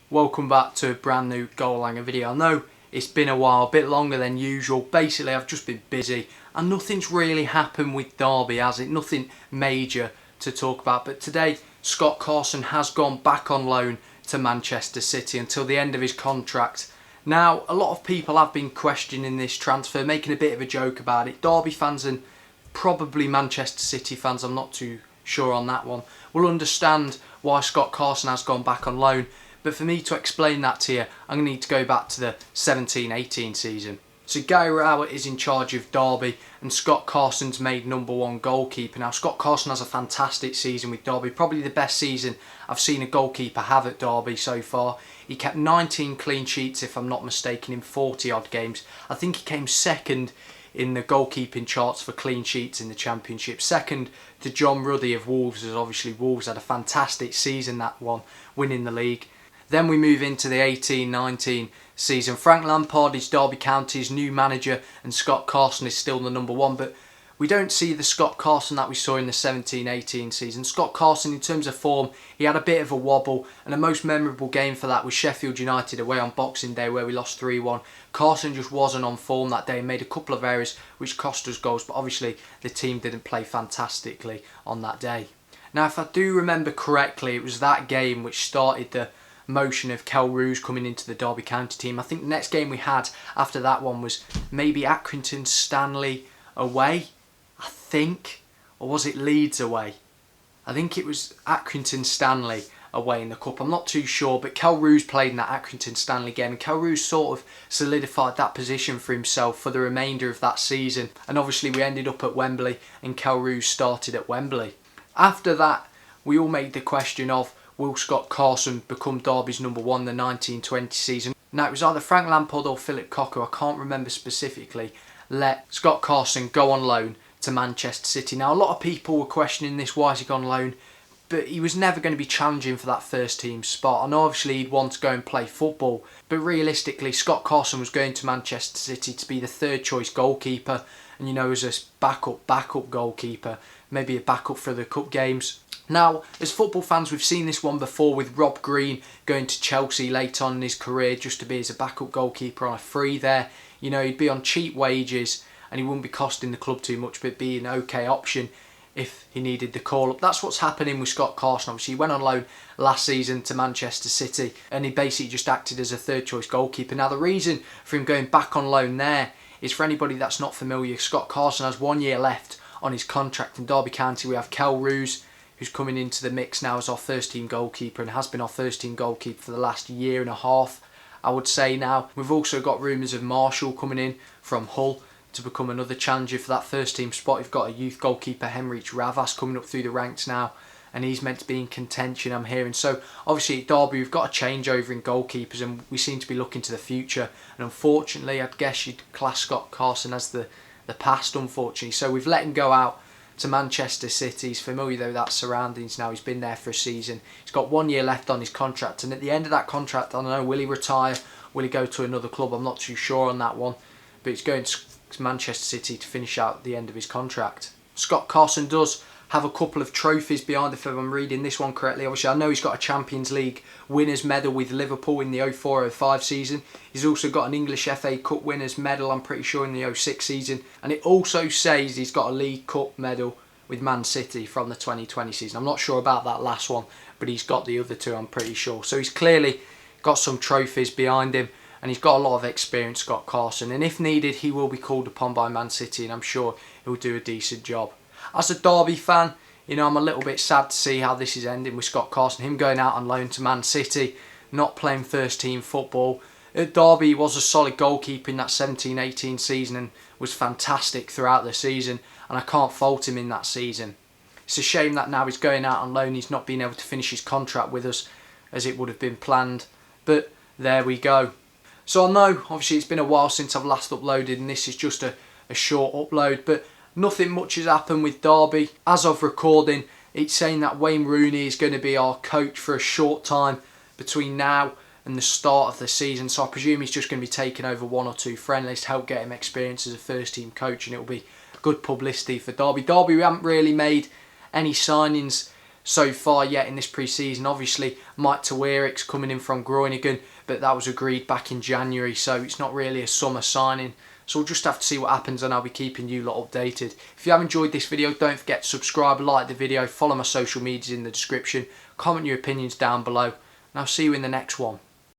Welcome back to a brand new goalhanger video. I know it's been a while, a bit longer than usual. Basically I've just been busy and nothing's really happened with Derby, has it? Nothing major to talk about. But today Scott Carson has gone back on loan to Manchester City until the end of his contract. Now a lot of people have been questioning this transfer, making a bit of a joke about it. Derby fans and probably Manchester City fans, I'm not too sure on that one, will understand why Scott Carson has gone back on loan. But for me to explain that to you, I'm going to need to go back to the 17-18 season. So Gary Rowett is in charge of Derby and Scott Carson's made #1 goalkeeper. Now Scott Carson has a fantastic season with Derby, probably the best season I've seen a goalkeeper have at Derby so far. He kept 19 clean sheets if I'm not mistaken in 40 odd games. I think he came second in the goalkeeping charts for clean sheets in the Championship. Second to John Ruddy of Wolves, as obviously Wolves had a fantastic season that one, winning the league. Then we move into the 18-19 season. Frank Lampard is Derby County's new manager and Scott Carson is still the #1, but we don't see the Scott Carson that we saw in the 17-18 season. Scott Carson, in terms of form, he had a bit of a wobble, and the most memorable game for that was Sheffield United away on Boxing Day where we lost 3-1. Carson just wasn't on form that day and made a couple of errors which cost us goals, but obviously the team didn't play fantastically on that day. Now if I do remember correctly, it was that game which started the motion of Kel Roos coming into the Derby County team. I think the next game we had after that one was maybe Accrington Stanley away, I think, or was it Leeds away? I think it was Accrington Stanley away in the cup, I'm not too sure, but Kel Roos played in that Accrington Stanley game and Kel Roos sort of solidified that position for himself for the remainder of that season, and obviously we ended up at Wembley and Kel Roos started at Wembley. After that we all made the question of, will Scott Carson become Derby's #1 the 19-20 season? Now it was either Frank Lampard or Philip Cocker, I can't remember specifically, let Scott Carson go on loan to Manchester City. Now a lot of people were questioning this, why has he gone on loan? But he was never going to be challenging for that first team spot. I know obviously he'd want to go and play football, but realistically Scott Carson was going to Manchester City to be the third choice goalkeeper, and you know, as a backup goalkeeper, maybe a backup for the cup games. Now, as football fans, we've seen this one before with Rob Green going to Chelsea late on in his career just to be as a backup goalkeeper on a free there. You know, he'd be on cheap wages and he wouldn't be costing the club too much, but be an okay option if he needed the call-up. That's what's happening with Scott Carson. Obviously, he went on loan last season to Manchester City and he basically just acted as a third-choice goalkeeper. Now, the reason for him going back on loan there is, for anybody that's not familiar, Scott Carson has 1 year left on his contract. In Derby County, we have Kel Roos, who's coming into the mix now as our first team goalkeeper and has been our first team goalkeeper for the last year and a half, I would say now. We've also got rumours of Marshall coming in from Hull to become another challenger for that first team spot. We've got a youth goalkeeper, Henrich Ravas, coming up through the ranks now and he's meant to be in contention, I'm hearing. So obviously at Derby we've got a changeover in goalkeepers and we seem to be looking to the future, and unfortunately I'd guess you'd class Scott Carson as the past, unfortunately. So we've let him go out to Manchester City. He's familiar though with that surroundings now. He's been there for a season. He's got 1 year left on his contract, and at the end of that contract, I don't know, will he retire? Will he go to another club? I'm not too sure on that one, but he's going to Manchester City to finish out the end of his contract. Scott Carson does have a couple of trophies behind, if I'm reading this one correctly. Obviously I know he's got a Champions League winners medal with Liverpool in the 04-05 season. He's also got an English FA Cup winners medal, I'm pretty sure, in the 06 season, and it also says he's got a League Cup medal with Man City from the 2020 season. I'm not sure about that last one, but he's got the other two, I'm pretty sure. So he's clearly got some trophies behind him and he's got a lot of experience, Scott Carson, and if needed he will be called upon by Man City and I'm sure he'll do a decent job. As a Derby fan, you know, I'm a little bit sad to see how this is ending with Scott Carson, him going out on loan to Man City, not playing first team football. At Derby he was a solid goalkeeper in that 17-18 season and was fantastic throughout the season, and I can't fault him in that season. It's a shame that now he's going out on loan, he's not being able to finish his contract with us as it would have been planned, but there we go. So I know obviously it's been a while since I've last uploaded and this is just a short upload, but nothing much has happened with Derby. As of recording, it's saying that Wayne Rooney is going to be our coach for a short time between now and the start of the season, so I presume he's just going to be taking over 1 or 2 friendlies to help get him experience as a first team coach, and it'll be good publicity for Derby. We haven't really made any signings so far yet in this pre-season. Obviously, Mike Tawerik's coming in from Groningen, but that was agreed back in January, so it's not really a summer signing. So we'll just have to see what happens, and I'll be keeping you lot updated. If you have enjoyed this video, don't forget to subscribe, like the video, follow my social medias in the description, comment your opinions down below, and I'll see you in the next one.